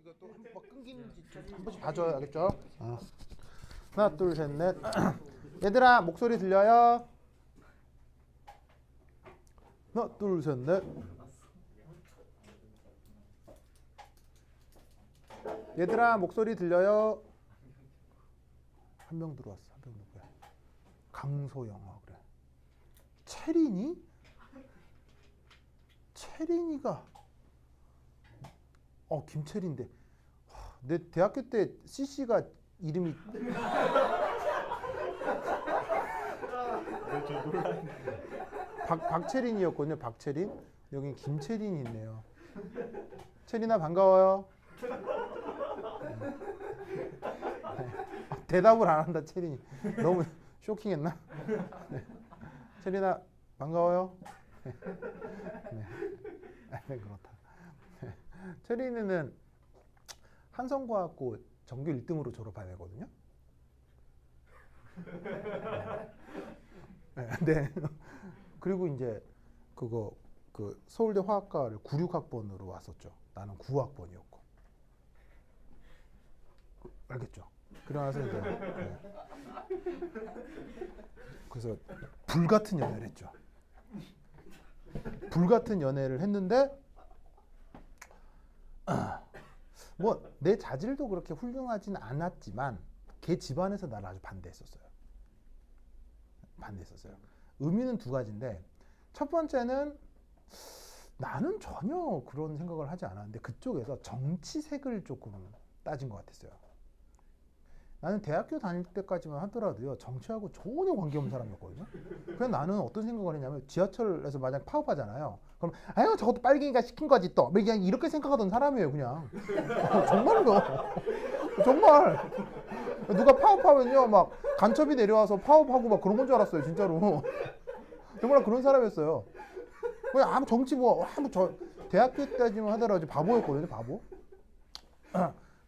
이거 또 뭐 끊기는지 한 번씩 봐줘요. 알겠죠? 하나 둘 셋 넷. 얘들아 목소리 들려요? 하나 둘 셋 넷. 얘들아 목소리 들려요? 한 명 들어왔어. 한 명 누구야? 강소영. 그래. 채린이? 채린이가 김채린인데 내 대학교 때 CC가 이름이 저 놀랐네. 박채린이었거든요. 박채린. 여긴 김채린이 있네요. 채린아 반가워요. 대답을 안 한다. 채린이 너무 쇼킹했나? 네. 채린아 반가워요. 네, 그렇다. 채린이는 한성과학고 전교 1등으로 졸업해야 되거든요. 네. 그리고 이제 그 서울대 화학과를 96학번으로 왔었죠. 나는 9학번이었고. 알겠죠? 그러나서 이제 그래서 불같은 연애를 했죠. 불같은 연애를 했는데 뭐 내 자질도 그렇게 훌륭하진 않았지만 걔 집안에서 나를 아주 반대했었어요. 의미는 두 가지인데 첫 번째는 나는 전혀 그런 생각을 하지 않았는데 그쪽에서 정치색을 조금 따진 것 같았어요. 나는 대학교 다닐 때까지만 하더라도요 정치하고 전혀 관계없는 사람이었거든요. 그래서 나는 어떤 생각을 했냐면 지하철에서 만약 파업하잖아요. 그럼 아유 저것도 빨갱이가 시킨 거지 또 그냥 이렇게 생각하던 사람이에요 그냥. 정말로. 정말 누가 파업하면요 막 간첩이 내려와서 파업하고 막 그런 건 줄 알았어요 진짜로. 정말 그런 사람이었어요. 그냥 아무 정치 저 대학교 때지만 하더라도 바보였거든요 바보.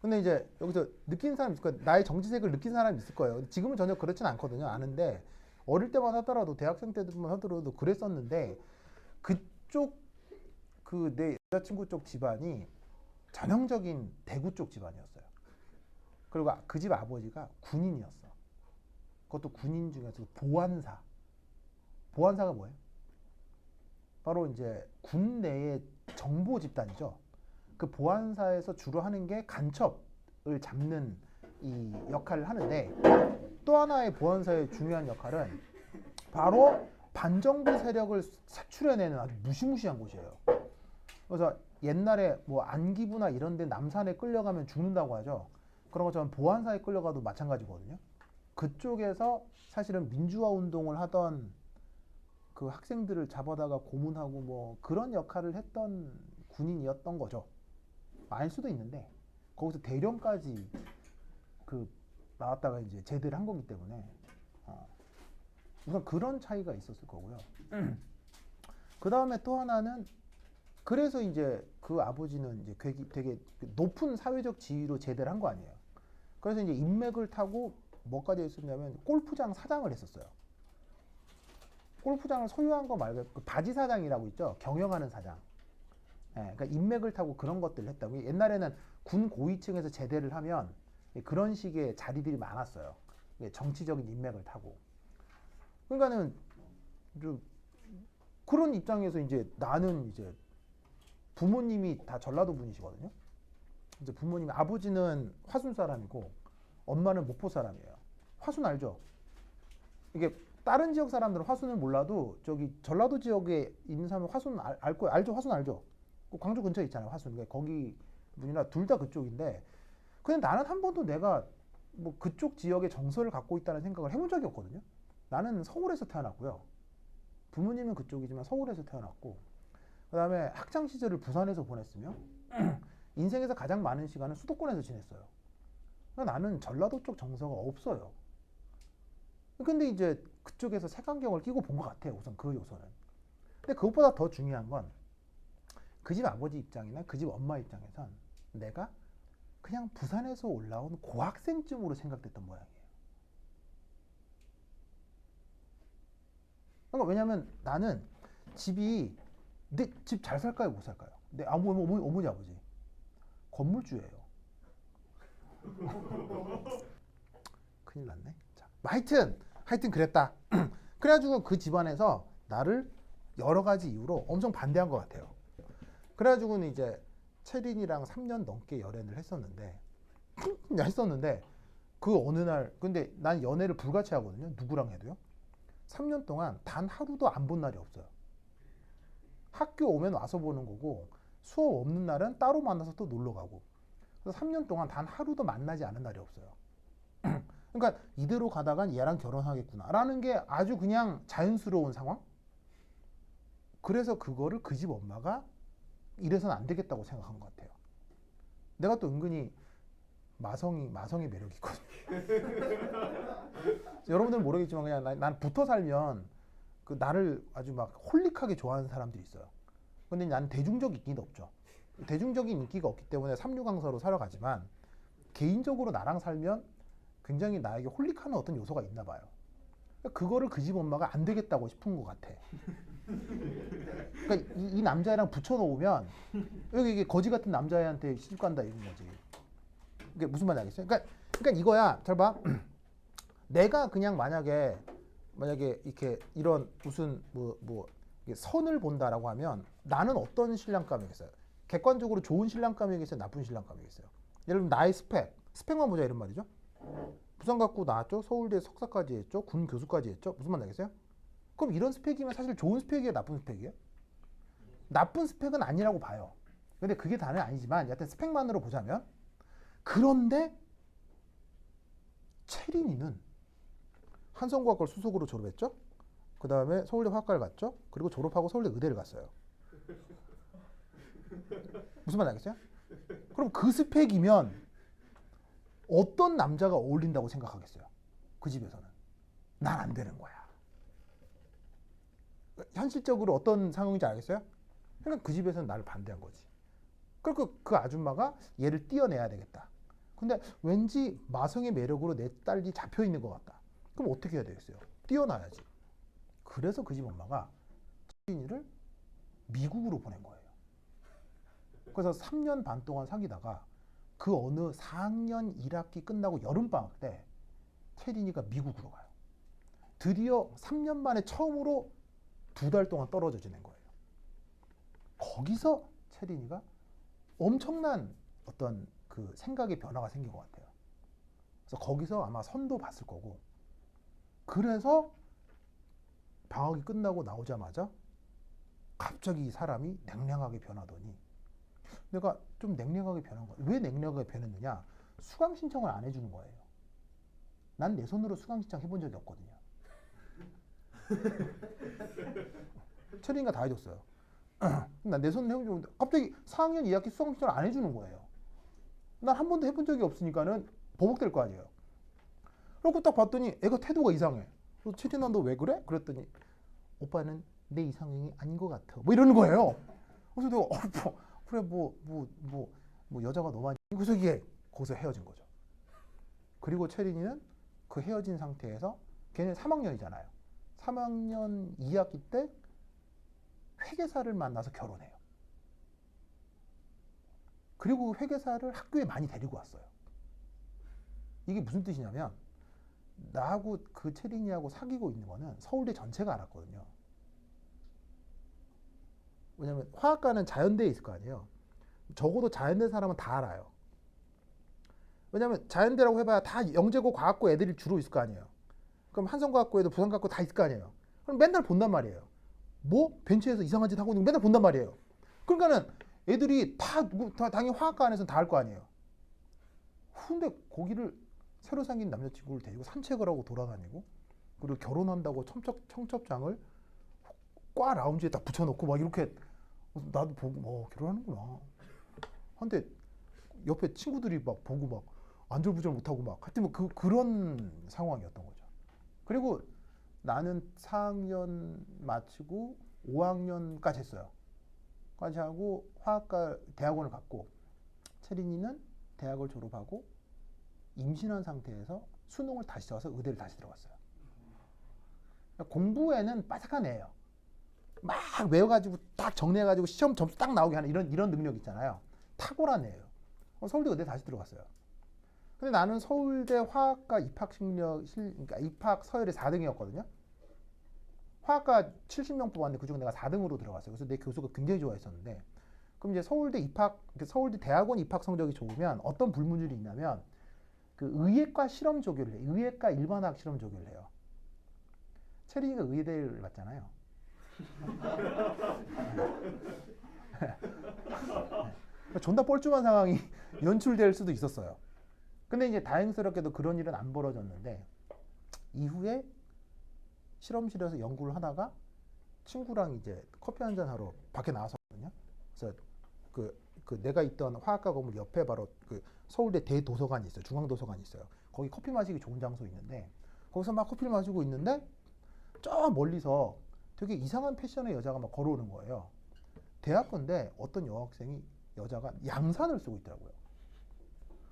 근데 이제 여기서 느끼는 사람 있을 거예요. 나의 정치색을 느낀 사람이 있을 거예요. 지금은 전혀 그렇진 않거든요. 아는데 어릴 때만 하더라도 대학생 때만 하더라도 그랬었는데 그쪽 그 내 여자친구 쪽 집안이 전형적인 대구 쪽 집안이었어요. 그리고 그 집 아버지가 군인이었어. 그것도 군인 중에서 보안사. 보안사가 뭐예요? 바로 이제 군 내의 정보 집단이죠. 그 보안사에서 주로 하는 게 간첩을 잡는 이 역할을 하는데 또 하나의 보안사의 중요한 역할은 바로 반정부 세력을 색출해내는 아주 무시무시한 곳이에요. 그래서 옛날에 뭐 안기부나 이런 데 남산에 끌려가면 죽는다고 하죠. 그런 것처럼 보안사에 끌려가도 마찬가지거든요. 그쪽에서 사실은 민주화 운동을 하던 그 학생들을 잡아다가 고문하고 뭐 그런 역할을 했던 군인이었던 거죠. 아닐 수도 있는데 거기서 대령까지 그 나왔다가 이제 제대를 한 거기 때문에 우선 그런 차이가 있었을 거고요. 그 다음에 또 하나는 그래서 이제 그 아버지는 이제 되게 높은 사회적 지위로 제대를 한 거 아니에요. 그래서 이제 인맥을 타고 뭐까지 했었냐면 골프장 사장을 했었어요. 골프장을 소유한 거 말고 그 바지 사장이라고 있죠. 경영하는 사장. 그러니까 인맥을 타고 그런 것들을 했다고. 옛날에는 군 고위층에서 제대를 하면 그런 식의 자리들이 많았어요. 정치적인 인맥을 타고. 그러니까는 좀 그런 입장에서 이제 나는 이제 부모님이 다 전라도 분이시거든요. 이제 부모님 아버지는 화순 사람이고 엄마는 목포 사람이에요. 화순 알죠? 이게 다른 지역 사람들은 화순을 몰라도 저기 전라도 지역에 있는 사람은 화순 알 거예요. 알죠? 화순 알죠? 광주 근처에 있잖아요. 화순. 그러니까 거기 분이나 둘 다 그쪽인데 근데 나는 한 번도 내가 뭐 그쪽 지역의 정서를 갖고 있다는 생각을 해본 적이 없거든요. 나는 서울에서 태어났고요. 부모님은 그쪽이지만 서울에서 태어났고 그 다음에 학창 시절을 부산에서 보냈으며 인생에서 가장 많은 시간은 수도권에서 지냈어요. 그러니까 나는 전라도 쪽 정서가 없어요. 근데 이제 그쪽에서 색안경을 끼고 본 것 같아요. 우선 그 요소는. 근데 그것보다 더 중요한 건 그 집 아버지 입장이나 그 집 엄마 입장에선 내가 그냥 부산에서 올라온 고학생쯤으로 생각됐던 모양이에요. 그러니까 왜냐면 나는 집이 내 집 잘 살까요 못 살까요? 내 어머니 아버지 건물주예요. 큰일 났네. 자, 하여튼 그랬다. 그래가지고 그 집안에서 나를 여러 가지 이유로 엄청 반대한 것 같아요. 그래가지고는 이제 체린이랑 3년 넘게 연애를 했었는데 그 어느 날 근데 난 연애를 불같이 하거든요. 누구랑 해도요. 3년 동안 단 하루도 안 본 날이 없어요. 학교 오면 와서 보는 거고 수업 없는 날은 따로 만나서 또 놀러 가고. 그래서 3년 동안 단 하루도 만나지 않은 날이 없어요. 그러니까 이대로 가다간 얘랑 결혼하겠구나라는 게 아주 그냥 자연스러운 상황. 그래서 그거를 그 집 엄마가 이래서는 안 되겠다고 생각한 것 같아요. 내가 또 은근히 마성의 매력이 있거든요. 여러분들은 모르겠지만 그냥 난 붙어 살면 그 나를 아주 막 홀릭하게 좋아하는 사람들이 있어요. 근데 나는 대중적 인기도 없죠. 대중적인 인기가 없기 때문에 삼류강사로 살아가지만 개인적으로 나랑 살면 굉장히 나에게 홀릭하는 어떤 요소가 있나 봐요. 그거를 그 집 엄마가 안 되겠다고 싶은 것 같아. 그러니까 이 남자애랑 붙여놓으면 여기 이게 거지 같은 남자애한테 시집 간다 이런 거지. 이게 무슨 말인지 알겠어요? 그러니까 이거야. 잘 봐. 내가 그냥 만약에 이렇게 이런 무슨 선을 본다라고 하면 나는 어떤 신랑감이겠어요? 객관적으로 좋은 신랑감이겠어요? 나쁜 신랑감이겠어요? 예를 들면 나의 스펙만 보자 이런 말이죠. 부산 갖고 나왔죠. 서울대 석사까지 했죠. 군 교수까지 했죠. 무슨 말 알겠어요? 그럼 이런 스펙이면 사실 좋은 스펙이에요? 나쁜 스펙이에요? 나쁜 스펙은 아니라고 봐요. 근데 그게 다는 아니지만 여하튼 스펙만으로 보자면 그런데 체린이는 한성과학과를 수석으로 졸업했죠. 그 다음에 서울대 화학과를 갔죠. 그리고 졸업하고 서울대 의대를 갔어요. 무슨 말 알겠어요? 그럼 그 스펙이면 어떤 남자가 어울린다고 생각하겠어요? 그 집에서는. 난 안 되는 거야. 현실적으로 어떤 상황인지 알겠어요? 그러니까 그 집에서는 나를 반대한 거지. 그리고 그 아줌마가 얘를 띄어내야 되겠다. 근데 왠지 마성의 매력으로 내 딸이 잡혀 있는 것 같다. 그럼 어떻게 해야 되겠어요? 띄어놔야지. 그래서 그 집 엄마가 체린이를 미국으로 보낸 거예요. 그래서 3년 반 동안 사귀다가 그 어느 4학년 1학기 끝나고 여름방학 때 체린이가 미국으로 가요. 드디어 3년 만에 처음으로 2달 동안 떨어져 지낸 거예요. 거기서 체린이가 엄청난 어떤 그 생각의 변화가 생긴 것 같아요. 그래서 거기서 아마 선도 봤을 거고, 그래서 방학이 끝나고 나오자마자 갑자기 이 사람이 냉랭하게 변하더니, 내가 좀 냉랭하게 변한 거예요. 왜 냉랭하게 변했느냐? 수강 신청을 안 해주는 거예요. 난 내 손으로 수강 신청 해본 적이 없거든요. 체린이가 다 해줬어요. 난 내 손으로 해본 적이 없는데 갑자기 4학년 2학기 수강 신청을 안 해주는 거예요. 난 한 번도 해본 적이 없으니까는 버벅될 거 아니에요. 그리고 딱 봤더니 애가 태도가 이상해. 체린아 너 왜 그래? 그랬더니 오빠는 내 이상형이 아닌 것 같아. 뭐 이러는 거예요. 그래서 내가 그래 뭐 여자가 너무 많이. 그래서 이게 거기서 헤어진 거죠. 그리고 체린이는 그 헤어진 상태에서 걔는 3학년이잖아요. 3학년 2학기 때 회계사를 만나서 결혼해요. 그리고 회계사를 학교에 많이 데리고 왔어요. 이게 무슨 뜻이냐면 나하고 그 체린이하고 사귀고 있는 거는 서울대 전체가 알았거든요. 왜냐면 화학과는 자연대에 있을 거 아니에요. 적어도 자연대 사람은 다 알아요. 왜냐면 자연대라고 해봐야 다 영재고 과학고 애들이 주로 있을 거 아니에요. 그럼 한성과학고에도 부산과학고 다 있을 거 아니에요. 그럼 맨날 본단 말이에요. 뭐 벤치에서 이상한 짓 하고 있는 거 맨날 본단 말이에요. 그러니까는 애들이 다 당연히 화학과 안에서는 다 알 거 아니에요. 근데 거기를 새로 생긴 남자친구를 데리고 산책을 하고 돌아다니고, 그리고 결혼한다고 청첩장을 과 라운지에 딱 붙여놓고 막 이렇게, 나도 보고 결혼하는구나. 근데 옆에 친구들이 막 보고 막 안절부절 못하고 막 하여튼 뭐 그런 상황이었던 거죠. 그리고 나는 4학년 마치고 5학년까지 했어요. 까지 하고 화학과 대학원을 갔고, 체린이는 대학을 졸업하고 임신한 상태에서 수능을 다시 쳐서 의대를 다시 들어갔어요. 공부에는 빠삭한 애예요. 막 외워가지고 딱 정리해가지고 시험 점수 딱 나오게 하는 이런 능력 있잖아요. 탁월한 애예요. 서울대 의대 다시 들어갔어요. 근데 나는 서울대 화학과 그러니까 입학 서열이 4등이었거든요. 화학과 70명 뽑았는데 그중에 내가 4등으로 들어갔어요. 그래서 내 교수가 굉장히 좋아했었는데, 그럼 이제 서울대 대학원 입학 성적이 좋으면 어떤 불문율이 있냐면 그 의예과 실험 조교를 해요. 의예과 일반화학 실험 조교를 해요. 체리가 의대를 맞잖아요. 존나 뻘쭘한 상황이 연출될 수도 있었어요. 근데 이제 다행스럽게도 그런 일은 안 벌어졌는데, 이후에 실험실에서 연구를 하다가 친구랑 이제 커피 한잔 하러 밖에 나왔었거든요. 그래서 내가 있던 화학과 건물 옆에 바로 그 서울대 대도서관이 있어요. 중앙도서관이 있어요. 거기 커피 마시기 좋은 장소 있는데, 거기서 막 커피를 마시고 있는데 저 멀리서 되게 이상한 패션의 여자가 막 걸어오는 거예요. 대학교인데 어떤 여자가 양산을 쓰고 있더라고요.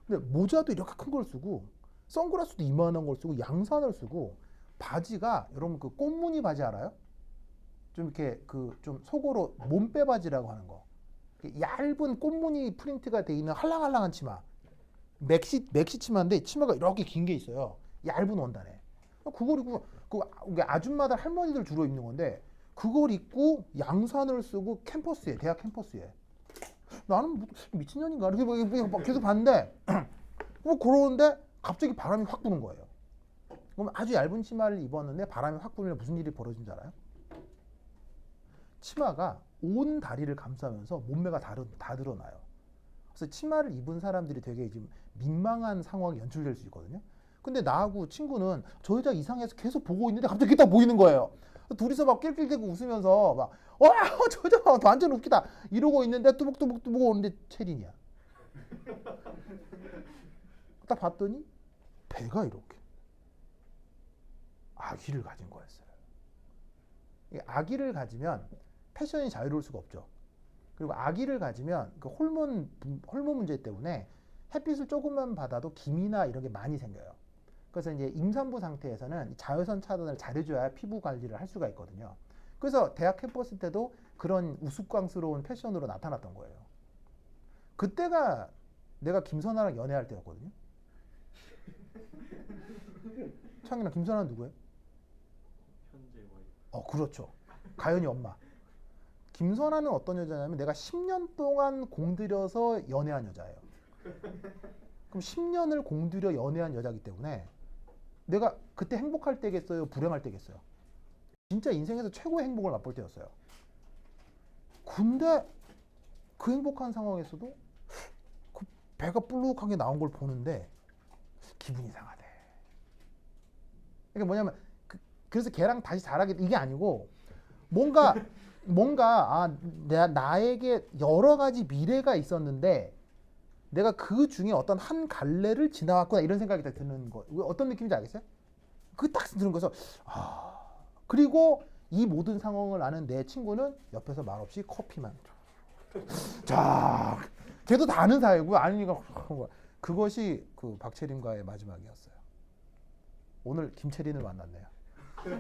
근데 모자도 이렇게 큰 걸 쓰고 선글라스도 이만한 걸 쓰고 양산을 쓰고, 바지가 여러분 그 꽃무늬 바지 알아요? 좀 이렇게 그 좀 속으로 몸빼 바지라고 하는 거. 얇은 꽃무늬 프린트가 돼 있는 할랑할랑한 치마. 맥시 치마인데 치마가 이렇게 긴 게 있어요. 얇은 원단에. 그걸 입고 그 아줌마들 할머니들 주로 입는 건데, 그걸 입고 양산을 쓰고 대학 캠퍼스에. 나는 뭐 미친년인가 이렇게 계속 봤는데 뭐 그러는데 갑자기 바람이 확 부는 거예요. 그럼 아주 얇은 치마를 입었는데 바람이 확 불면 무슨 일이 벌어진 줄 알아요? 치마가 온 다리를 감싸면서 몸매가 다 드러나요. 그래서 치마를 입은 사람들이 되게 지금 민망한 상황이 연출될 수 있거든요. 근데 나하고 친구는 저 여자 이상해서 계속 보고 있는데 갑자기 딱 보이는 거예요. 둘이서 막 낄낄대고 웃으면서 막 저 여자 완전 웃기다 이러고 있는데 뚜벅뚜벅 오는데 체린이야. 딱 봤더니 배가 이렇게 아기를 가진 거였어요. 아기를 가지면 패션이 자유로울 수가 없죠. 그리고 아기를 가지면 그 호르몬 문제 때문에 햇빛을 조금만 받아도 기미나 이런 게 많이 생겨요. 그래서 이제 임산부 상태에서는 자외선 차단을 잘해줘야 피부 관리를 할 수가 있거든요. 그래서 대학 캠퍼스 때도 그런 우스꽝스러운 패션으로 나타났던 거예요. 그때가 내가 김선아랑 연애할 때였거든요. 창이랑 김선아는 누구예요? 현재 와이프. 그렇죠. 가연이 엄마. 김선아는 어떤 여자냐면 내가 10년 동안 공들여서 연애한 여자예요. 그럼 10년을 공들여 연애한 여자이기 때문에 내가 그때 행복할 때겠어요? 불행할 때겠어요? 진짜 인생에서 최고의 행복을 맛볼 때였어요. 근데 그 행복한 상황에서도 그 배가 불룩하게 나온 걸 보는데 기분이 이상하대. 이게 뭐냐면 그래서 걔랑 다시 잘하게 이게 아니고 뭔가 나에게 여러 가지 미래가 있었는데 내가 그 중에 어떤 한 갈래를 지나왔구나 이런 생각이 딱 드는 거. 어떤 느낌인지 알겠어요? 그 딱 드는 거서 그리고 이 모든 상황을 아는 내 친구는 옆에서 말없이 커피만. 자, 걔도 다 아는 사이고 아니니까 그것이 그 박채림과의 마지막이었어요. 오늘 김채린을 만났네요.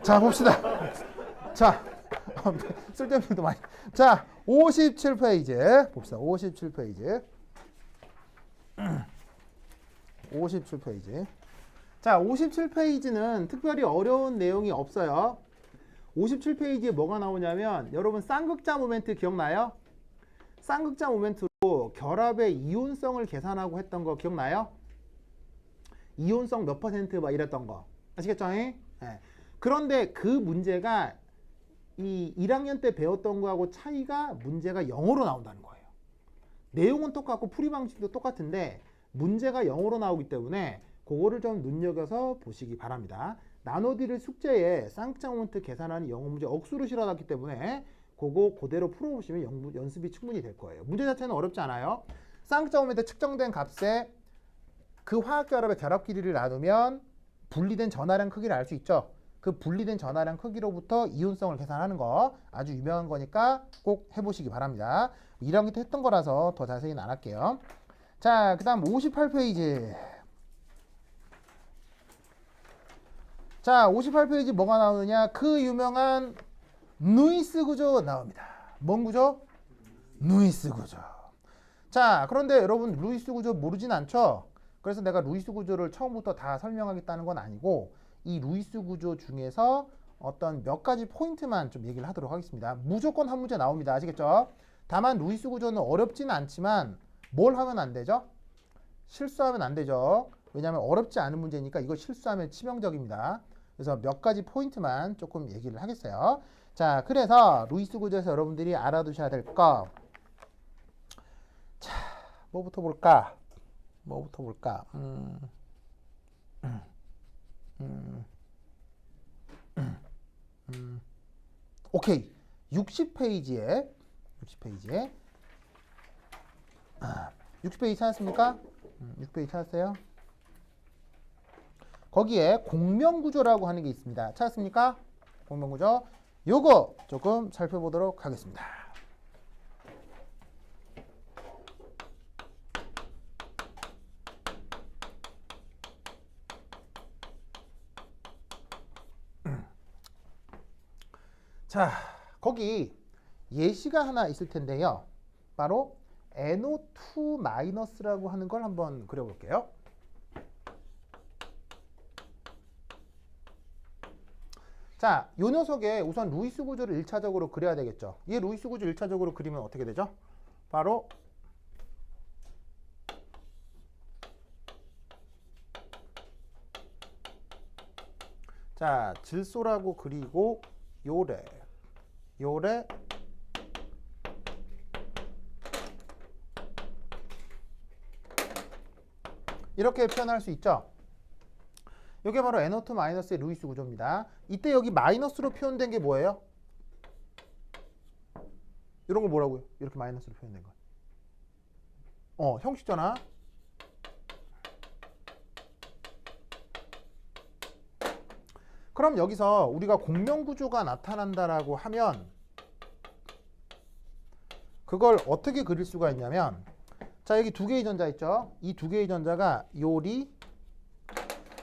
자, 봅시다. 자, 쓸데없는 일도 많이. 자, 57페이지 봅시다. 57페이지. 57페이지. 자, 57페이지는 특별히 어려운 내용이 없어요. 57페이지에 뭐가 나오냐면 여러분 쌍극자 모멘트 기억나요? 쌍극자 모멘트로 결합의 이온성을 계산하고 했던 거 기억나요? 이온성 몇 퍼센트 막 이랬던 거 아시겠죠? 네. 그런데 그 문제가 이 1학년 때 배웠던 거하고 차이가 문제가 0으로 나온다는 거예요. 내용은 똑같고 풀이 방식도 똑같은데 문제가 0으로 나오기 때문에 그거를 좀 눈여겨서 보시기 바랍니다. 나노디를 숙제에 쌍극자 모멘트 계산하는 영어 문제 억수로 실어놨기 때문에 그거 그대로 풀어보시면 연습이 충분히 될 거예요. 문제 자체는 어렵지 않아요. 쌍극자 모멘트 측정된 값에 그 화학 결합의 결합 길이를 나누면 분리된 전하량 크기를 알 수 있죠. 그 분리된 전하량 크기로부터 이온성을 계산하는 거 아주 유명한 거니까 꼭 해보시기 바랍니다. 1학기 때 했던 거라서 더 자세히는 안 할게요. 자, 그 다음 58페이지. 자, 58페이지 뭐가 나오느냐? 그 유명한 누이스 구조 나옵니다. 뭔 구조? 누이스 구조. 자, 그런데 여러분 루이스 구조 모르진 않죠? 그래서 내가 루이스 구조를 처음부터 다 설명하겠다는 건 아니고 이 루이스 구조 중에서 어떤 몇 가지 포인트만 좀 얘기를 하도록 하겠습니다. 무조건 한 문제 나옵니다. 아시겠죠? 다만 루이스 구조는 어렵지는 않지만 뭘 하면 안 되죠? 실수하면 안 되죠. 왜냐하면 어렵지 않은 문제니까 이거 실수하면 치명적입니다. 그래서 몇 가지 포인트만 조금 얘기를 하겠어요. 자, 그래서 루이스 구조에서 여러분들이 알아두셔야 될 거. 자, 뭐부터 볼까? 뭐부터 볼까? 오케이. 60페이지에 60페이지 찾았습니까? 6페이지 찾았어요? 거기에 공명구조라고 하는 게 있습니다. 찾았습니까? 공명구조. 요거 조금 살펴보도록 하겠습니다. 자, 거기 예시가 하나 있을 텐데요. 바로 NO2-라고 하는 걸 한번 그려볼게요. 자, 요 녀석의 우선 루이스 구조를 1차적으로 그려야 되겠죠. 이 루이스 구조 1차적으로 그리면 어떻게 되죠? 바로 자, 질소라고 그리고 요래 이렇게 표현할 수 있죠. 이게 바로 NO2-의 루이스 구조입니다. 이때 여기 마이너스로 표현된 게 뭐예요? 이런 걸 뭐라고요? 이렇게 마이너스로 표현된 거. 형식전화. 그럼 여기서 우리가 공명구조가 나타난다라고 하면 그걸 어떻게 그릴 수가 있냐면, 자, 여기 두 개의 전자 있죠? 이 두 개의 전자가 요리,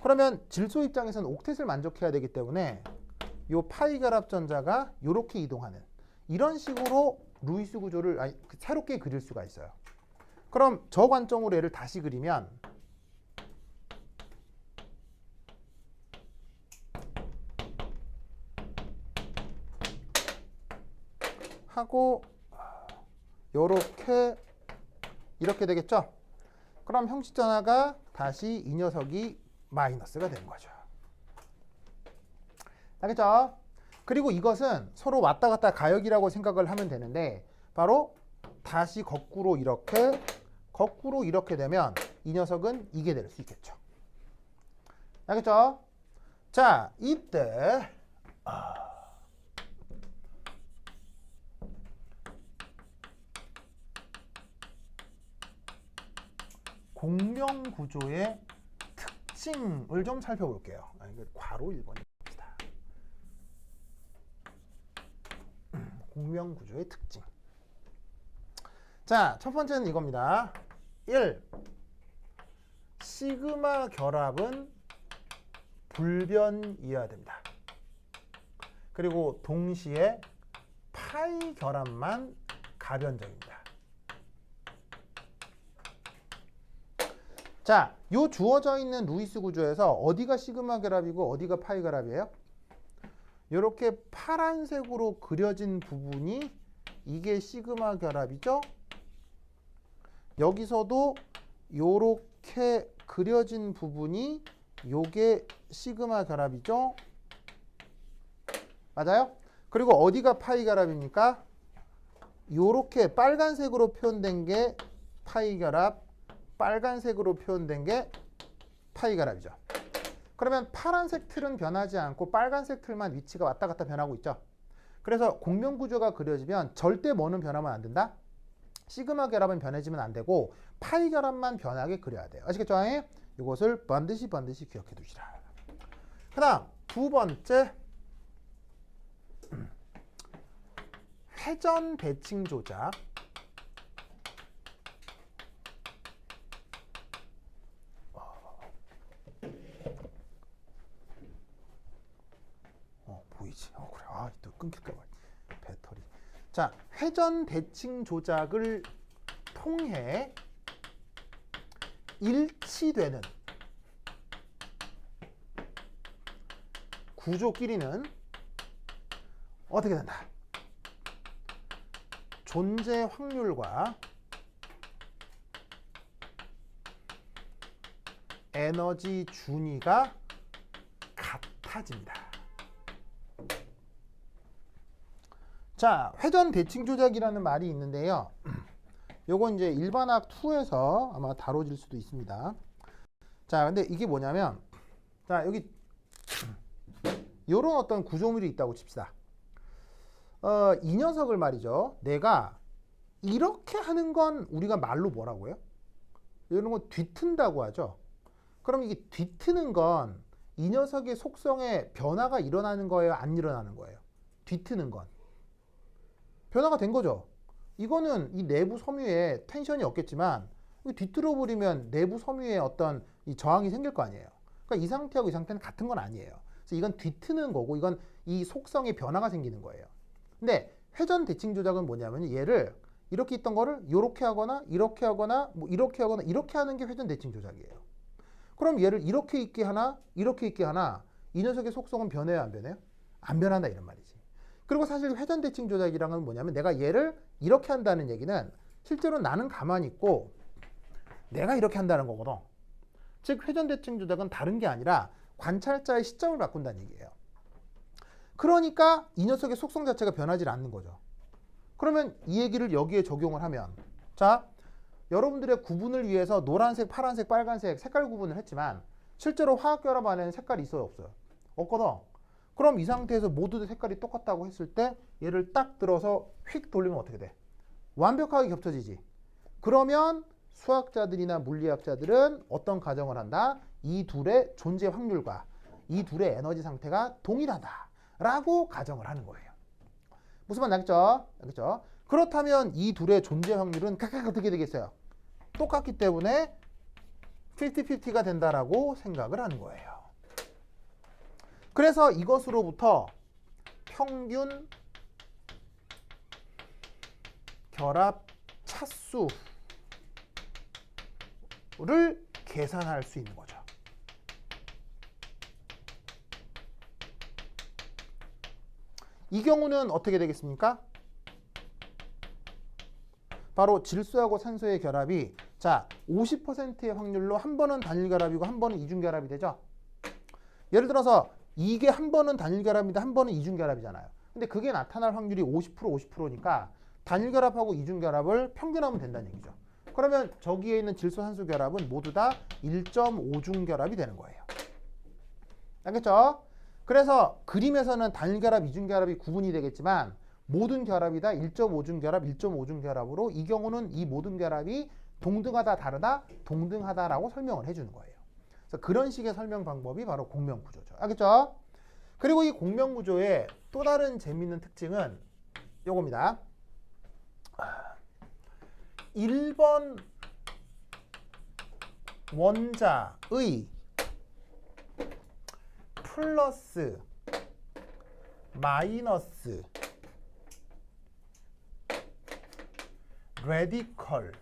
그러면 질소 입장에서는 옥텟을 만족해야 되기 때문에 요 파이 결합 전자가 요렇게 이동하는 이런 식으로 루이스 구조를 새롭게 그릴 수가 있어요. 그럼 저 관점으로 얘를 다시 그리면 하고 요렇게 이렇게 되겠죠? 그럼 형식전화가 다시 이 녀석이 마이너스가 되는 거죠. 알겠죠? 그리고 이것은 서로 왔다 갔다 가역이라고 생각을 하면 되는데 바로 다시 거꾸로 이렇게 되면 이 녀석은 이게 될 수 있겠죠. 알겠죠? 자, 이때 공명구조의 특징을 좀 살펴볼게요. 이거 괄호 1번입니다. 공명구조의 특징. 자, 첫 번째는 이겁니다. 1. 시그마 결합은 불변이어야 됩니다. 그리고 동시에 파이 결합만 가변적입니다. 자, 요 주어져 있는 루이스 구조에서 어디가 시그마 결합이고 어디가 파이 결합이에요? 이렇게 파란색으로 그려진 부분이 이게 시그마 결합이죠? 여기서도 요렇게 그려진 부분이 요게 시그마 결합이죠? 맞아요? 그리고 어디가 파이 결합입니까? 요렇게 빨간색으로 표현된 게 파이 결합, 빨간색으로 표현된 게 파이 결합이죠. 그러면 파란색 틀은 변하지 않고 빨간색 틀만 위치가 왔다 갔다 변하고 있죠. 그래서 공명구조가 그려지면 절대 뭐는 변하면 안 된다? 시그마 결합은 변해지면 안 되고 파이 결합만 변하게 그려야 돼요. 아시겠죠? 이것을 반드시 기억해 두시라. 그 다음 두 번째, 회전 대칭 조작. 보이지? 그래. 또 끊길까 봐. 배터리. 자, 회전 대칭 조작을 통해 일치되는 구조끼리는 어떻게 된다? 존재 확률과 에너지 준위가 같아집니다. 자, 회전 대칭 조작이라는 말이 있는데요. 요건 이제 일반학 2에서 아마 다뤄질 수도 있습니다. 자, 근데 이게 뭐냐면, 자, 여기 요런 어떤 구조물이 있다고 칩시다. 이 녀석을 말이죠. 내가 이렇게 하는 건 우리가 말로 뭐라고요? 이런 거 뒤튼다고 하죠. 그럼 이게 뒤트는 건 이 녀석의 속성에 변화가 일어나는 거예요? 안 일어나는 거예요? 뒤트는 건. 변화가 된 거죠. 이거는 이 내부 섬유에 텐션이 없겠지만 뒤틀어 버리면 내부 섬유에 어떤 이 저항이 생길 거 아니에요. 그러니까 이 상태하고 이 상태는 같은 건 아니에요. 그래서 이건 뒤트는 거고 이건 이 속성에 변화가 생기는 거예요. 근데 회전 대칭 조작은 뭐냐면 얘를 이렇게 있던 거를 이렇게 하거나 이렇게 하거나 뭐 이렇게 하거나 이렇게 하는 게 회전 대칭 조작이에요. 그럼 얘를 이렇게 있게 하나 이렇게 있게 하나 이 녀석의 속성은 변해요 안 변해요? 안 변한다 이런 말이지. 그리고 사실 회전 대칭 조작이랑은 뭐냐면 내가 얘를 이렇게 한다는 얘기는 실제로 나는 가만히 있고 내가 이렇게 한다는 거거든. 즉 회전 대칭 조작은 다른 게 아니라 관찰자의 시점을 바꾼다는 얘기예요. 그러니까 이 녀석의 속성 자체가 변하지 않는 거죠. 그러면 이 얘기를 여기에 적용을 하면 자, 여러분들의 구분을 위해서 노란색, 파란색, 빨간색 색깔 구분을 했지만 실제로 화학결합 안에는 색깔이 있어요 없어요? 없거든. 그럼 이 상태에서 모두 색깔이 똑같다고 했을 때 얘를 딱 들어서 휙 돌리면 어떻게 돼? 완벽하게 겹쳐지지. 그러면 수학자들이나 물리학자들은 어떤 가정을 한다? 이 둘의 존재 확률과 이 둘의 에너지 상태가 동일하다 라고 가정을 하는 거예요. 무슨 말 나겠죠? 알겠죠? 그렇다면 이 둘의 존재 확률은 각각 어떻게 되겠어요? 똑같기 때문에 50-50가 된다라고 생각을 하는 거예요. 그래서 이것으로부터 평균 결합 차수를 계산할 수 있는 거죠. 이 경우는 어떻게 되겠습니까? 바로 질소하고 산소의 결합이 자 50%의 확률로 한 번은 단일 결합이고 한 번은 이중 결합이 되죠. 예를 들어서 이게 한 번은 단일 결합인데 한 번은 이중 결합이잖아요. 근데 그게 나타날 확률이 50%니까 단일 결합하고 이중 결합을 평균하면 된다는 얘기죠. 그러면 저기에 있는 질소 산소 결합은 모두 다 1.5중 결합이 되는 거예요. 알겠죠? 그래서 그림에서는 단일 결합, 이중 결합이 구분이 되겠지만 모든 결합이 다 1.5중 결합, 1.5중 결합으로 이 경우는 이 모든 결합이 동등하다, 다르다, 동등하다라고 설명을 해주는 거예요. 그래서 그런 식의 설명 방법이 바로 공명구조죠. 알겠죠? 그리고 이 공명구조의 또 다른 재미있는 특징은 요겁니다. 1번 원자의 플러스 마이너스 레디컬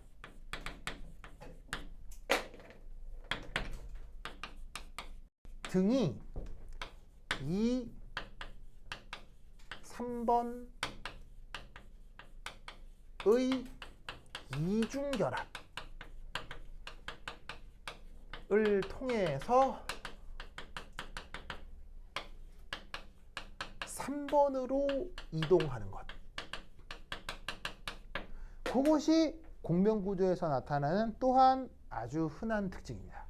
등이 이 3번의 이중결합을 통해서 3번으로 이동하는 것. 그것이 공명구조에서 나타나는 또한 아주 흔한 특징입니다.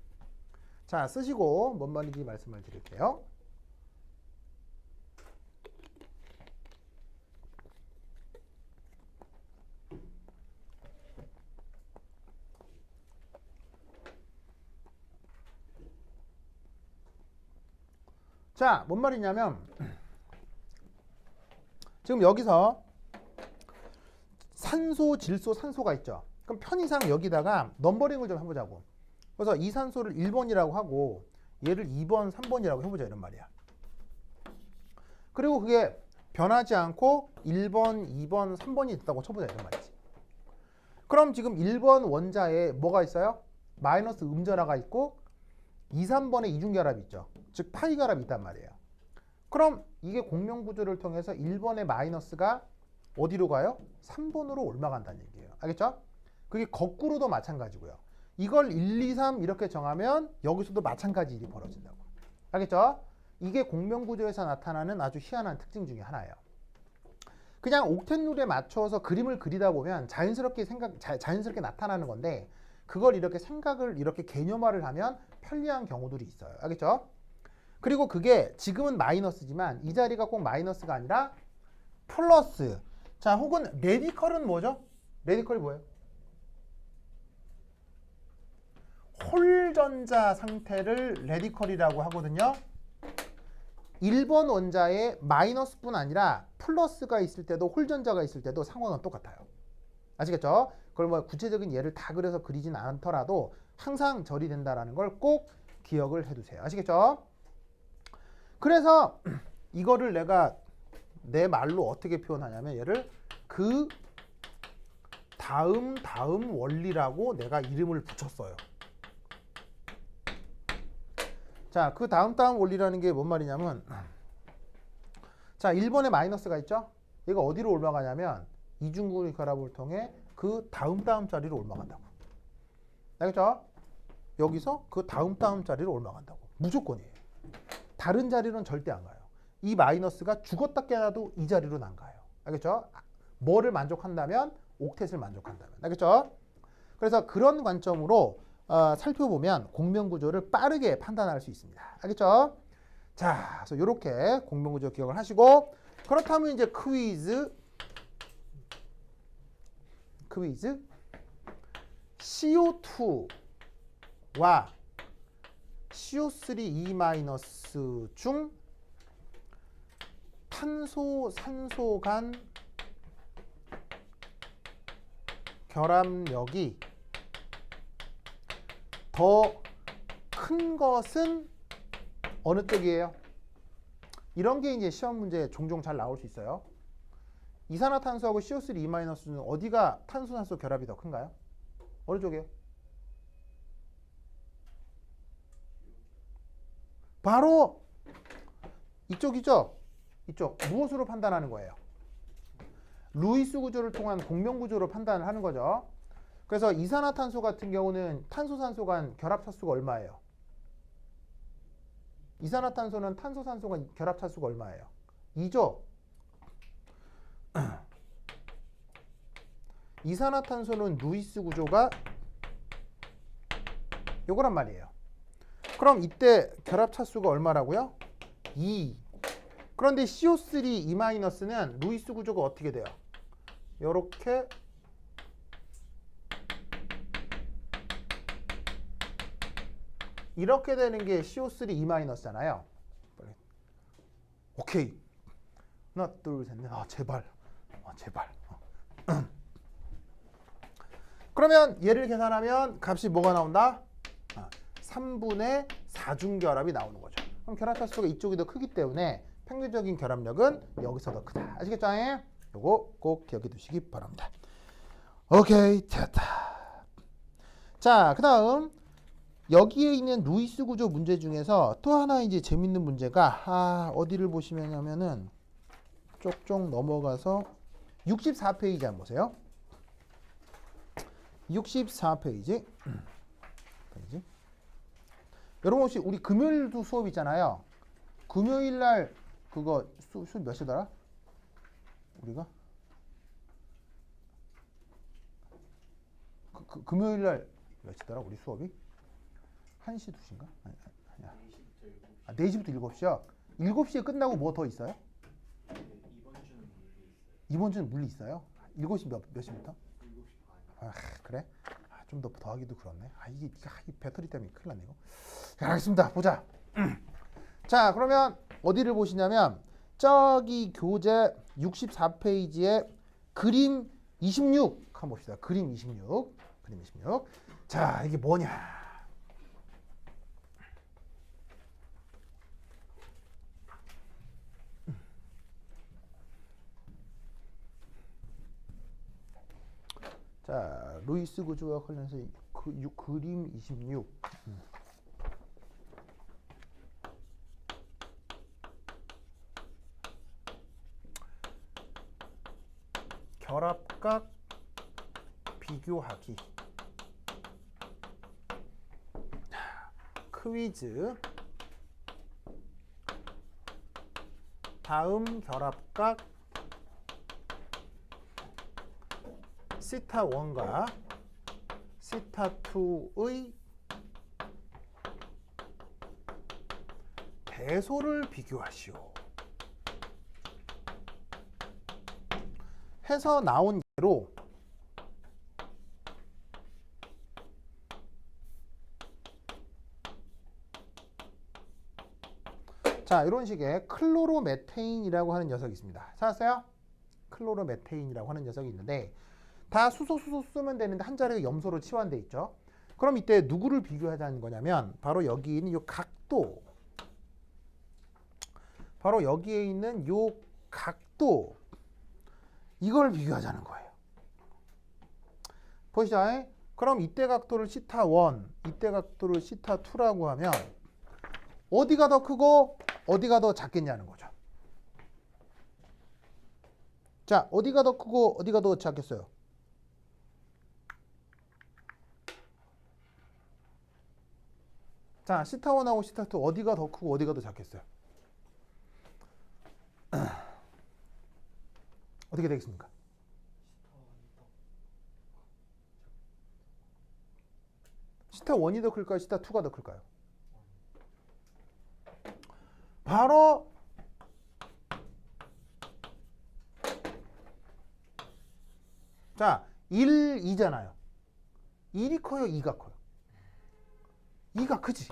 자, 쓰시고 뭔 말인지 말씀을 드릴게요. 자, 뭔 말이냐면 지금 여기서 산소, 질소, 산소가 있죠. 그럼 편의상 여기다가 넘버링을 좀 해보자고. 그래서 이 산소를 1번이라고 하고 얘를 2번, 3번이라고 해보자 이런 말이야. 그리고 그게 변하지 않고 1번, 2번, 3번이 있다고 쳐보자 이런 말이지. 그럼 지금 1번 원자에 뭐가 있어요? 마이너스 음절하가 있고 2, 3번에 이중결합이 있죠. 즉 파이 결합이 있단 말이에요. 그럼 이게 공명구조를 통해서 1번의 마이너스가 어디로 가요? 3번으로 올라간다는 얘기예요. 알겠죠? 그게 거꾸로도 마찬가지고요. 이걸 1, 2, 3 이렇게 정하면 여기서도 마찬가지 일이 벌어진다고. 알겠죠? 이게 공명구조에서 나타나는 아주 희한한 특징 중에 하나예요. 그냥 옥텟 룰에 맞춰서 그림을 그리다 보면 자연스럽게 나타나는 건데 그걸 이렇게 생각을 이렇게 개념화를 하면 편리한 경우들이 있어요. 알겠죠? 그리고 그게 지금은 마이너스지만 이 자리가 꼭 마이너스가 아니라 플러스. 자, 혹은 레디컬은 뭐죠? 레디컬이 뭐예요? 홀전자 상태를 레디컬이라고 하거든요. 1번 원자에 마이너스뿐 아니라 플러스가 있을 때도 홀전자가 있을 때도 상황은 똑같아요. 아시겠죠? 그걸 뭐 구체적인 예를 다 그려서 그리진 않더라도 항상 절이 된다는 걸 꼭 기억을 해두세요. 아시겠죠? 그래서 이거를 내가 내 말로 어떻게 표현하냐면 얘를 그 다음 원리라고 내가 이름을 붙였어요. 자, 그 다음 원리라는 게 뭔 말이냐면 자, 1번에 마이너스가 있죠? 얘가 어디로 올라가냐면 이중구리 결합을 통해 그 다음 자리로 올라간다고. 알겠죠? 여기서 그 다음 자리로 올라간다고. 무조건이에요. 다른 자리로는 절대 안 가요. 이 마이너스가 죽었다 깨어나도 이 자리로는 안 가요. 알겠죠? 뭐를 만족한다면? 옥텟을 만족한다면. 알겠죠? 그래서 그런 관점으로 살펴보면 공명구조를 빠르게 판단할 수 있습니다. 알겠죠? 자, 그래서 이렇게 공명구조 기억을 하시고 그렇다면 이제 퀴즈 CO2와 CO3E- 중 탄소, 산소 간 결합력이 더 큰 것은 어느 쪽이에요? 이런 게 이제 시험 문제에 종종 잘 나올 수 있어요. 이산화탄소하고 CO3E- 는 어디가 탄소, 산소 결합이 더 큰가요? 어느 쪽이에요? 바로 이쪽이죠? 이쪽. 무엇으로 판단하는 거예요? 루이스 구조를 통한 공명 구조로 판단을 하는 거죠. 그래서 이산화탄소 같은 경우는 탄소, 산소 간 결합 차수가 얼마예요? 이산화탄소는 탄소, 산소 간 결합 차수가 얼마예요? 2죠? 이산화탄소는 루이스 구조가 요거란 말이에요. 그럼 이때 결합 차수가 얼마라고요? 2. 그런데 CO3E-는 루이스 구조가 어떻게 돼요? 요렇게 이렇게 되는 게 CO3E-잖아요. 오케이. 하나, 둘, 셋, 넷. 제발. 제발. 그러면 얘를 계산하면 값이 뭐가 나온다? 3분의 4중결합이 나오는 거죠. 그럼 결합 차수가 이쪽이 더 크기 때문에 평균적인 결합력은 여기서 더 크다. 아시겠죠? 요거 꼭 기억해 두시기 바랍니다. 오케이, 됐다. 자, 그 다음 여기에 있는 루이스 구조 문제 중에서 또 하나 이제 재밌는 문제가 어디를 보시면은 쪽쪽 넘어가서 64페이지 한번 보세요. 64페이지. 여러분 혹시 우리 금요일도 수업 있잖아요. 금요일 날 그거 수업 몇 시더라? 우리가 금요일 날 몇 시더라? 우리 수업이 1시 2시인가? 아니야. 4시부터 7시요. 7시에 끝나고 뭐 더 있어요? 이번 주는 물리 있어요. 7시 몇 시부터? 7시 반. 그래? 좀 더 하기도 그렇네. 이게 배터리 때문에 큰일 났네 이거. 알겠습니다. 보자. 자, 그러면 어디를 보시냐면 저기 교재 64페이지에 그림 26 한번 봅시다. 그림 26. 자, 이게 뭐냐? 자, 루이스 구조와 관련해서 그림 26. 결합각 비교하기. 퀴즈. 다음 결합각 시타 1과 시타 2의 대소를 비교하시오. 해서 나온 예로 자, 이런 식의 클로로메테인이라고 하는 녀석이 있습니다. 찾았어요? 클로로메테인이라고 하는 녀석이 있는데 다 수소 쓰면 되는데 한 자리가 염소로 치환돼 있죠. 그럼 이때 누구를 비교하자는 거냐면 바로 여기 있는 이 각도, 바로 여기에 있는 이 각도, 이걸 비교하자는 거예요. 보시죠. 그럼 이때 각도를 시타 1, 이때 각도를 시타 2라고 하면 어디가 더 크고 어디가 더 작겠냐는 거죠. 자, 어디가 더 크고 어디가 더 작겠어요? 자, 시타 1하고 시타 2 어디가 더 크고 어디가 더 작겠어요? 어떻게 되겠습니까? 시타 1이 더 클까요? 시타 2가 더 클까요? 바로 자, 1, 2잖아요. 1이 커요? 2가 커요? 2가 크지?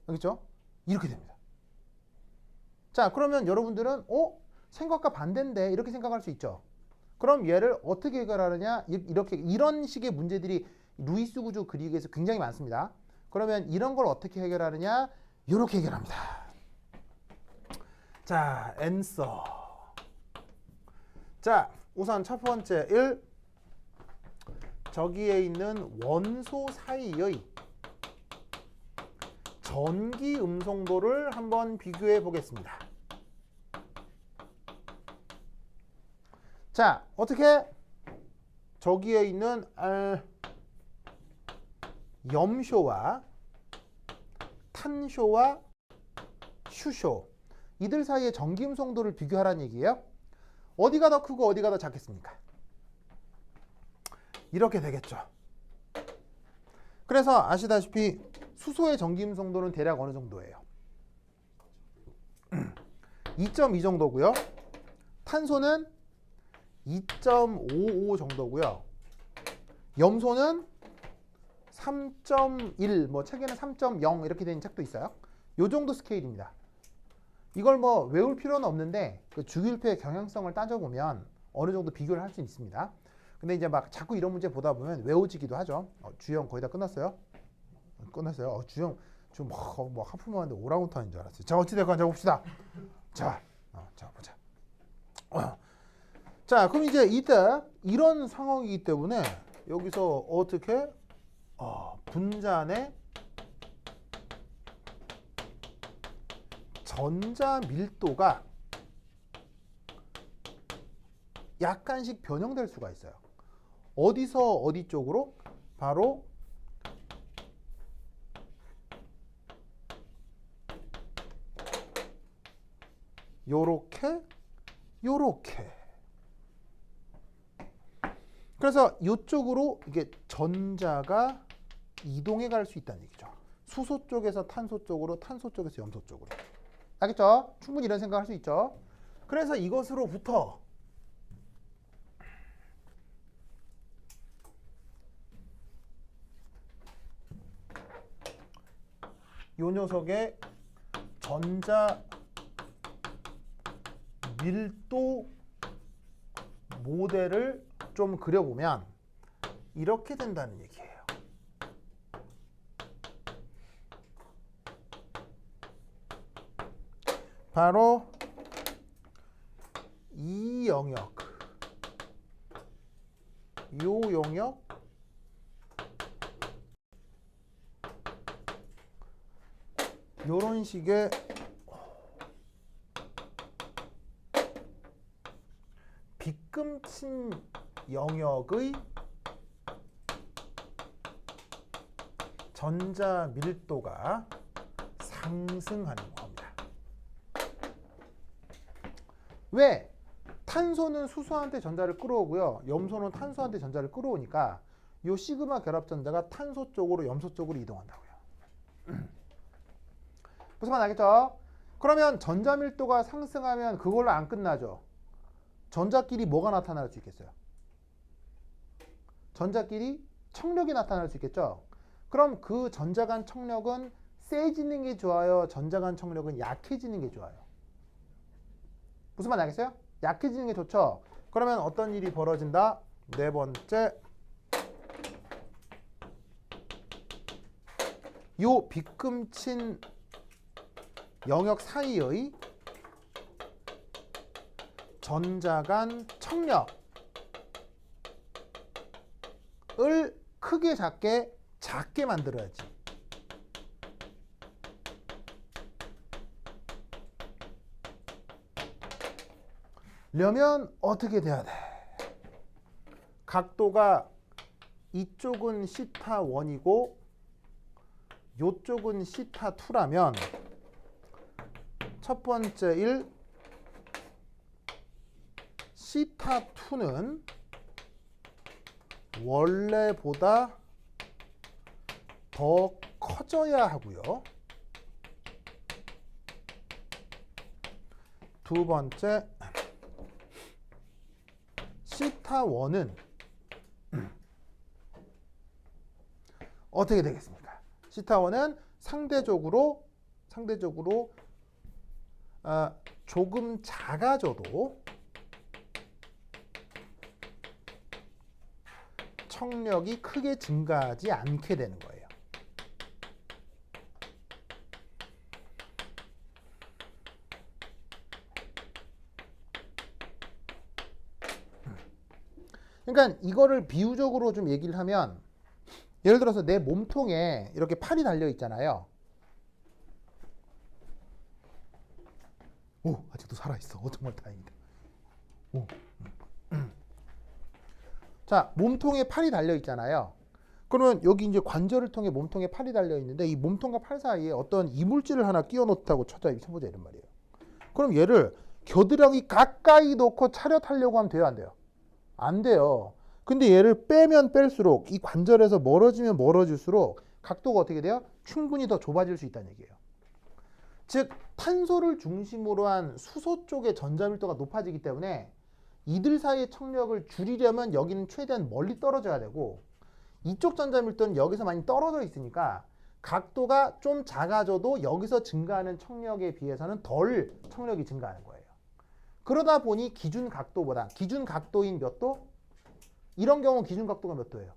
알겠죠? 이렇게 됩니다. 자, 그러면 여러분들은 생각과 반대인데 이렇게 생각할 수 있죠. 그럼 얘를 어떻게 해결하느냐? 이렇게 이런 식의 문제들이 루이스 구조 그리기에서 굉장히 많습니다. 그러면 이런 걸 어떻게 해결하느냐? 이렇게 해결합니다. 자, 앤서. 자, 우선 첫 번째 1. 저기에 있는 원소 사이의 전기 음성도를 한번 비교해 보겠습니다. 자, 어떻게? 저기에 있는 염쇼와 탄쇼와 슈쇼, 이들 사이의 전기 음성도를 비교하라는 얘기예요. 어디가 더 크고 어디가 더 작겠습니까? 이렇게 되겠죠. 그래서 아시다시피 수소의 전기 음성도는 대략 어느 정도예요? 2.2 정도고요. 탄소는 2.55 정도고요. 염소는 3.1, 뭐 책에는 3.0 이렇게 되는 책도 있어요. 요 정도 스케일입니다. 이걸 뭐 외울 필요는 없는데 그 주기율표의 경향성을 따져보면 어느 정도 비교를 할 수 있습니다. 근데 이제 막 자꾸 이런 문제 보다 보면 외워지기도 하죠. 주영 거의 다 끝났어요? 끝났어요? 주영 지금 뭐 하품하는데 오랑우탄인 줄 알았어요. 자, 어찌됐건 자 봅시다. 자, 자 보자. 자, 그럼 이제 이때 이런 상황이기 때문에 여기서 어떻게 분자의 전자 밀도가 약간씩 변형될 수가 있어요. 어디서 어디 쪽으로? 바로 요렇게 요렇게. 그래서 이쪽으로 이게 전자가 이동해 갈 수 있다는 얘기죠. 수소 쪽에서 탄소 쪽으로, 탄소 쪽에서 염소 쪽으로. 알겠죠? 충분히 이런 생각할 수 있죠. 그래서 이것으로부터 이 녀석의 전자 밀도 모델을 좀 그려보면 이렇게 된다는 얘기예요. 바로 이 영역, 요 영역 요런 식의 빗금친 영역의 전자 밀도가 상승하는 겁니다. 왜? 탄소는 수소한테 전자를 끌어오고요. 염소는 탄소한테 전자를 끌어오니까 요 시그마 결합 전자가 탄소 쪽으로 염소 쪽으로 이동한다고요. 무슨 말 알겠죠? 그러면 전자 밀도가 상승하면 그걸로 안 끝나죠. 전자끼리 뭐가 나타날 수 있겠어요? 전자끼리 청력이 나타날 수 있겠죠? 그럼 그 전자 간 청력은 세지는 게 좋아요? 전자 간 청력은 약해지는 게 좋아요? 무슨 말 알겠어요? 약해지는 게 좋죠? 그러면 어떤 일이 벌어진다? 네 번째, 요 빗금친 영역 사이의 전자 간 청력을 크게 작게 만들어야지. 려면 어떻게 돼야 돼? 각도가 이쪽은 시타 1이고 요쪽은 시타 2라면 첫 번째 1 시타 2는 원래보다 더 커져야 하고요. 두 번째 시타 1은 어떻게 되겠습니까? 시타 1은 상대적으로 조금 작아져도 청력이 크게 증가하지 않게 되는 거예요. 그러니까 이거를 비유적으로 좀 얘기를 하면 예를 들어서 내 몸통에 이렇게 팔이 달려 있잖아요. 오, 아직도 살아있어. 정말 다행이다. 오. 자, 몸통에 팔이 달려 있잖아요. 그러면 여기 이제 관절을 통해 몸통에 팔이 달려 있는데 이 몸통과 팔 사이에 어떤 이물질을 하나 끼워 놓다고 쳐보자 이런 말이에요. 그럼 얘를 겨드랑이 가까이 놓고 차렷하려고 하면 돼요, 안 돼요? 안 돼요. 근데 얘를 빼면 뺄수록 이 관절에서 멀어지면 멀어질수록 각도가 어떻게 돼요? 충분히 더 좁아질 수 있다는 얘기예요. 즉 탄소를 중심으로 한 수소 쪽의 전자 밀도가 높아지기 때문에 이들 사이의 청력을 줄이려면 여기는 최대한 멀리 떨어져야 되고 이쪽 전자 밀도는 여기서 많이 떨어져 있으니까 각도가 좀 작아져도 여기서 증가하는 청력에 비해서는 덜 청력이 증가하는 거예요. 그러다 보니 기준 각도보다 기준 각도인 몇 도? 이런 경우 기준 각도가 몇 도예요?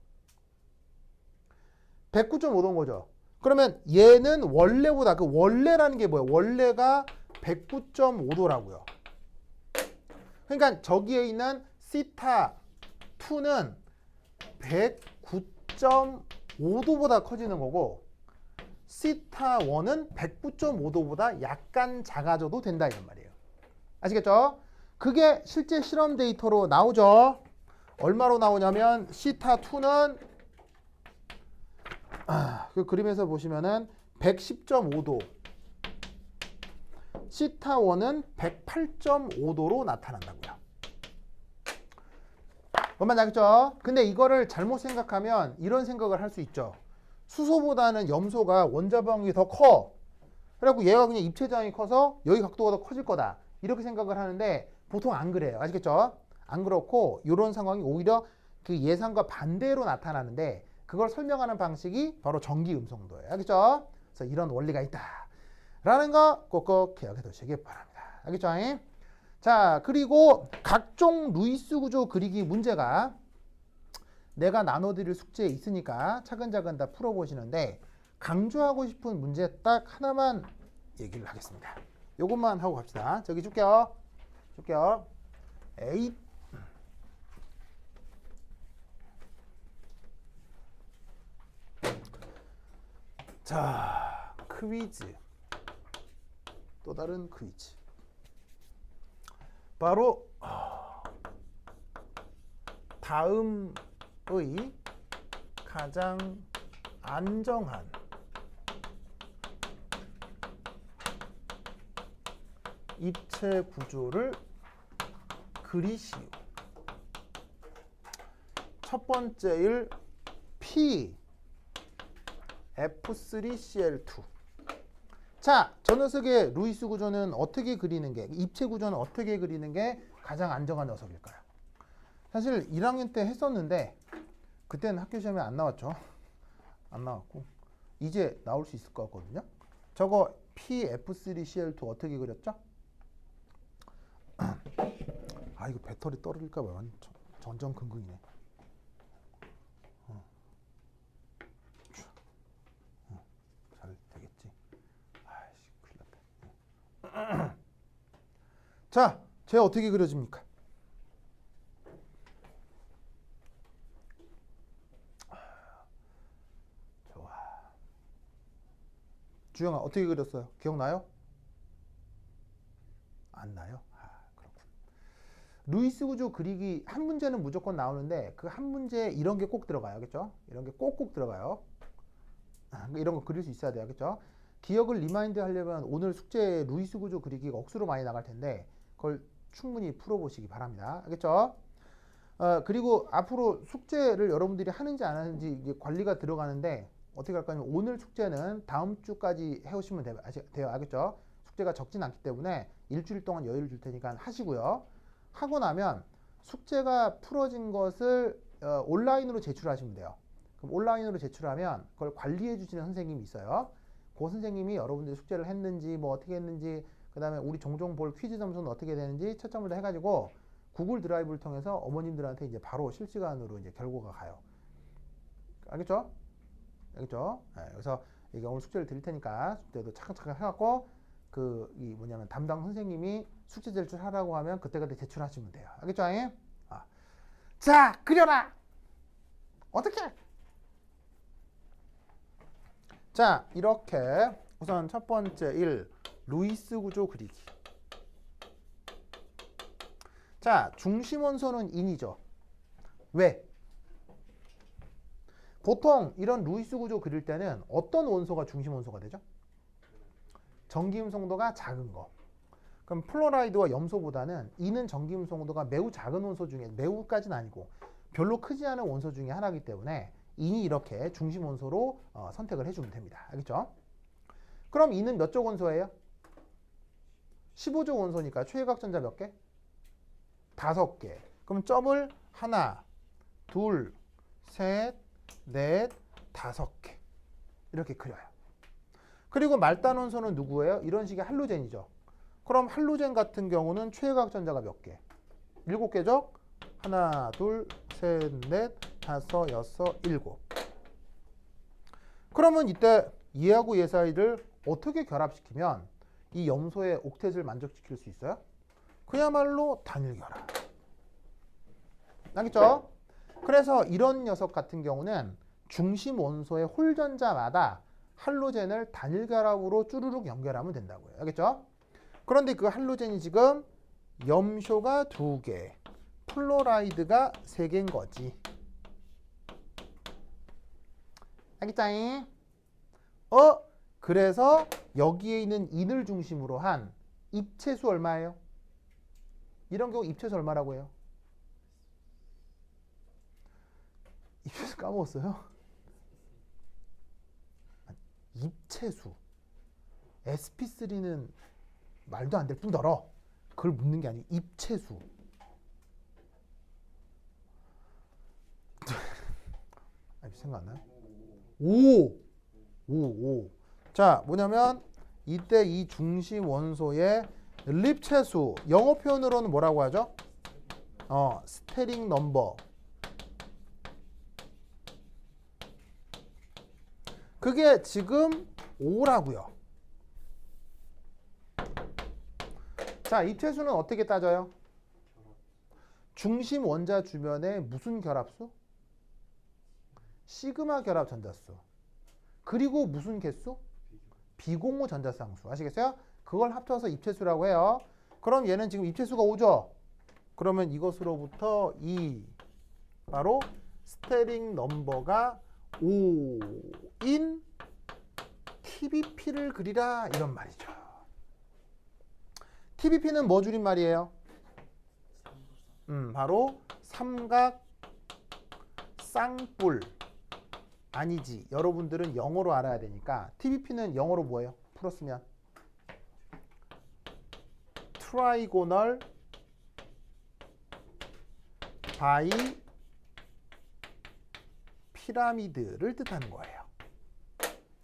109.5도인 거죠. 그러면 얘는 원래보다 그 원래라는 게 뭐예요? 원래가 109.5도라고요. 그러니까 저기에 있는 시타 2는 109.5도보다 커지는 거고 시타 1은 109.5도보다 약간 작아져도 된다 이런 말이에요. 아시겠죠? 그게 실제 실험 데이터로 나오죠. 얼마로 나오냐면 시타 2는 그 그림에서 보시면은 110.5도, 시타 1은 108.5도로 나타난다고요. 뭔 말인지 알겠죠? 근데 이거를 잘못 생각하면 이런 생각을 할 수 있죠. 수소보다는 염소가 원자방이 더 커. 그래갖고 얘가 그냥 입체장이 커서 여기 각도가 더 커질 거다. 이렇게 생각을 하는데 보통 안 그래요. 아시겠죠? 안 그렇고 이런 상황이 오히려 그 예상과 반대로 나타나는데 그걸 설명하는 방식이 바로 전기 음성도예요. 알겠죠? 그래서 이런 원리가 있다. 라는 거 꼭꼭 기억해 두시기 바랍니다. 알겠죠? 자, 그리고 각종 루이스 구조 그리기 문제가 내가 나눠드릴 숙제에 있으니까 차근차근 다 풀어보시는데 강조하고 싶은 문제 딱 하나만 얘기를 하겠습니다. 요것만 하고 갑시다. 저기 줄게요. A 자, 퀴즈. 또 다른 퀴즈. 바로 다음의 가장 안정한 입체 구조를 그리시오. 첫 번째일 P F3Cl2. 자, 저 녀석의 루이스 구조는 어떻게 그리는 게, 입체 구조는 어떻게 그리는 게 가장 안정한 녀석일까요? 사실 1학년 때 했었는데 그때는 학교 시험에 안 나왔죠. 안 나왔고 이제 나올 수 있을 것 같거든요. 저거 PF3Cl2 어떻게 그렸죠? 아, 이거 배터리 떨어질까 봐 전전긍긍이네. 잘 되겠지. 아이씨, 큰일 났다. 자, 쟤 어떻게 그려집니까? 좋아. 주영아, 어떻게 그렸어요? 기억나요? 안 나요? 루이스 구조 그리기 한 문제는 무조건 나오는데 그 한 문제에 이런 게 꼭 들어가요. 알겠죠? 이런 게 꼭꼭 들어가요. 이런 거 그릴 수 있어야 돼요. 알겠죠? 기억을 리마인드 하려면 오늘 숙제 루이스 구조 그리기가 억수로 많이 나갈 텐데 그걸 충분히 풀어보시기 바랍니다. 알겠죠? 그리고 앞으로 숙제를 여러분들이 하는지 안 하는지 이게 관리가 들어가는데 어떻게 할까 하면 오늘 숙제는 다음 주까지 해오시면 돼요. 알겠죠? 숙제가 적진 않기 때문에 일주일 동안 여유를 줄 테니까 하시고요. 하고 나면 숙제가 풀어진 것을 온라인으로 제출하시면 돼요. 그럼 온라인으로 제출하면 그걸 관리해 주시는 선생님이 있어요. 그 선생님이 여러분들이 숙제를 했는지 뭐 어떻게 했는지 그 다음에 우리 종종 볼 퀴즈 점수는 어떻게 되는지 채점을 다 해가지고 구글 드라이브를 통해서 어머님들한테 이제 바로 실시간으로 이제 결과가 가요. 알겠죠? 알겠죠? 네, 그래서 이게 오늘 숙제를 드릴 테니까 숙제도 차근차근 해갖고 이 뭐냐면 담당 선생님이 숙제 제출하라고 하면 그때그때 제출하시면 돼요. 알겠죠? 자, 그려라! 어떻게? 자, 이렇게 우선 첫 번째 1. 루이스 구조 그리기. 자, 중심 원소는 인이죠. 왜? 보통 이런 루이스 구조 그릴 때는 어떤 원소가 중심 원소가 되죠? 전기음 송도가 작은 거. 그럼 플로라이드와 염소보다는 이는 전기음 송도가 매우 작은 원소 중에, 매우까지는 아니고 별로 크지 않은 원소 중에 하나이기 때문에 인이 이렇게 중심 원소로 선택을 해주면 됩니다. 알겠죠? 그럼 이는 몇 조 원소예요? 15조 원소니까 최외곽 전자 몇 개? 5개. 그럼 점을 하나, 둘, 셋, 넷, 5개. 이렇게 그려요. 그리고 말단 원소는 누구예요? 이런 식의 할로젠이죠. 그럼 할로젠 같은 경우는 최외곽 전자가 몇 개? 7개죠? 하나, 둘, 셋, 넷, 5, 6, 7. 그러면 이때 얘하고 얘 사이를 어떻게 결합시키면 이 염소의 옥텟을 만족시킬 수 있어요? 그야말로 단일 결합. 알겠죠? 그래서 이런 녀석 같은 경우는 중심 원소의 홀전자마다 할로젠을 단일 결합으로 쭈루룩 연결하면 된다고요. 알겠죠? 그런데 그 할로젠이 지금 염소가 2개, 플로라이드가 3개인 거지. 알겠죠? 그래서 여기에 있는 인을 중심으로 한 입체수 얼마예요? 이런 경우 입체수 얼마라고 해요? 입체수 까먹었어요? 입체수. sp3는 말도 안 될 뿐더러 그걸 묻는 게 아니고 입체수. 생각 안 나요? 5. 자, 뭐냐면 이때 이 중심 원소의 립체수, 영어 표현으로는 뭐라고 하죠? 스테링 넘버. 그게 지금 5라고요. 자, 입체수는 어떻게 따져요? 중심 원자 주변에 무슨 결합수? 시그마 결합 전자수. 그리고 무슨 개수? 비공유 전자쌍수. 아시겠어요? 그걸 합쳐서 입체수라고 해요. 그럼 얘는 지금 입체수가 5죠? 그러면 이것으로부터 이 바로 스테링 넘버가 5인 TBP를 그리라 이런 말이죠. TBP는 뭐 줄임말이에요? 바로 삼각 쌍뿔. 아니지. 여러분들은 영어로 알아야 되니까 TBP는 영어로 뭐예요? 풀었으면 트라이고널 바이 피라미드를 뜻하는 거예요.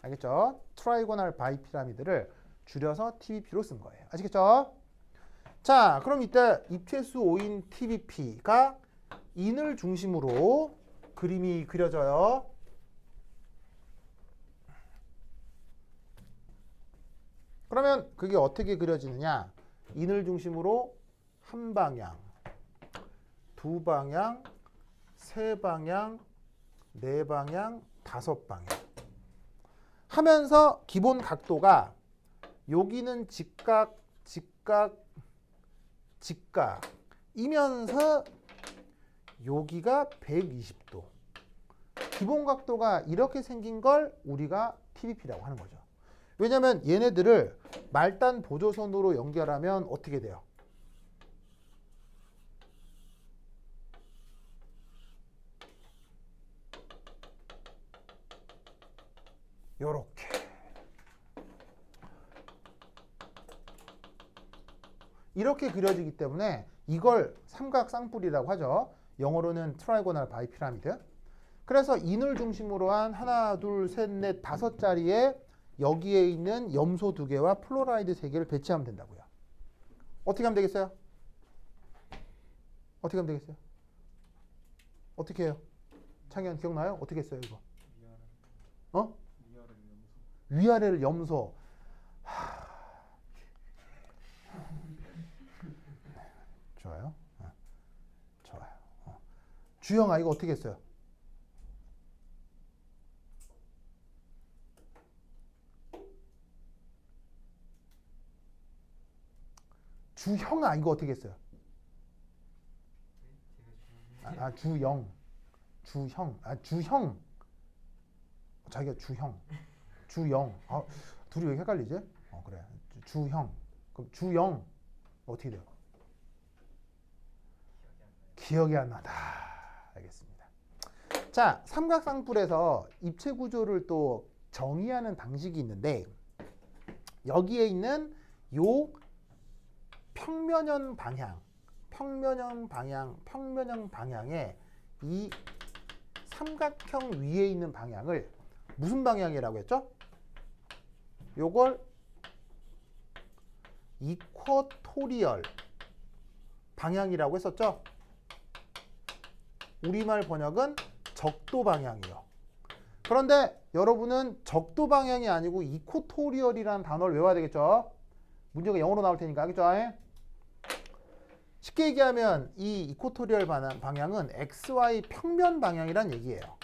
알겠죠? 트라이고널 바이 피라미드를 줄여서 TBP로 쓴 거예요. 아시겠죠? 자, 그럼 이때 입체수 5인 TBP가 인을 중심으로 그림이 그려져요. 그러면 그게 어떻게 그려지느냐? 인을 중심으로 한 방향, 두 방향, 세 방향, 네 방향, 다섯 방향 하면서 기본 각도가 여기는 직각, 직각, 직각이면서 여기가 120도. 기본 각도가 이렇게 생긴 걸 우리가 TBP라고 하는 거죠. 왜냐하면 얘네들을 말단 보조선으로 연결하면 어떻게 돼요? 요렇게. 이렇게 그려지기 때문에 이걸 삼각 쌍뿔이라고 하죠. 영어로는 트라이고널 바이 피라미드. 그래서 인을 중심으로 한 하나, 둘, 셋, 넷, 다섯 자리에 여기에 있는 염소 2개와 플로라이드 3개를 배치하면 된다고요. 어떻게 하면 되겠어요? 어떻게 하면 되겠어요? 어떻게 해요? 창현 기억나요? 어떻게 했어요 이거? 어? 위아래를 염소. 좋아요. 좋아요. 주영아 이거 어떻게 했어요? 주형아 이거 어떻게 했어요? 주형. 주형. 자기가 주형. 둘이 왜 헷갈리지? 그래. 주형. 그럼 주영 어떻게 돼요? 기억이 안 나다. 알겠습니다. 자, 삼각쌍뿔에서 입체 구조를 또 정의하는 방식이 있는데 여기에 있는 요 평면형 방향에 이 삼각형 위에 있는 방향을 무슨 방향이라고 했죠? 요걸 이쿼토리얼 방향이라고 했었죠? 우리말 번역은 적도 방향이요. 그런데 여러분은 적도 방향이 아니고 이쿼토리얼이라는 단어를 외워야 되겠죠? 문제가 영어로 나올 테니까 알겠죠? 쉽게 얘기하면 이 이쿼토리얼 방향은 XY 평면 방향이란 얘기예요.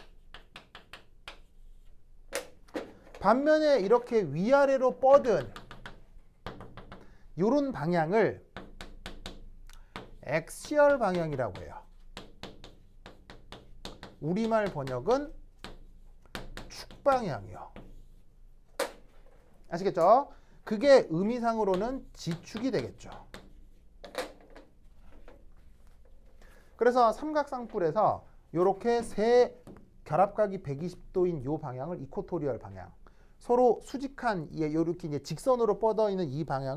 반면에 이렇게 위아래로 뻗은 이런 방향을 엑시얼 방향이라고 해요. 우리말 번역은 축방향이요. 아시겠죠? 그게 의미상으로는 지축이 되겠죠. 그래서 삼각쌍뿔에서 이렇게 세 결합각이 120도인 이 방향을 이쿼토리얼 방향, 서로 수직한 이렇게 이제 직선으로 뻗어 있는 이 방향을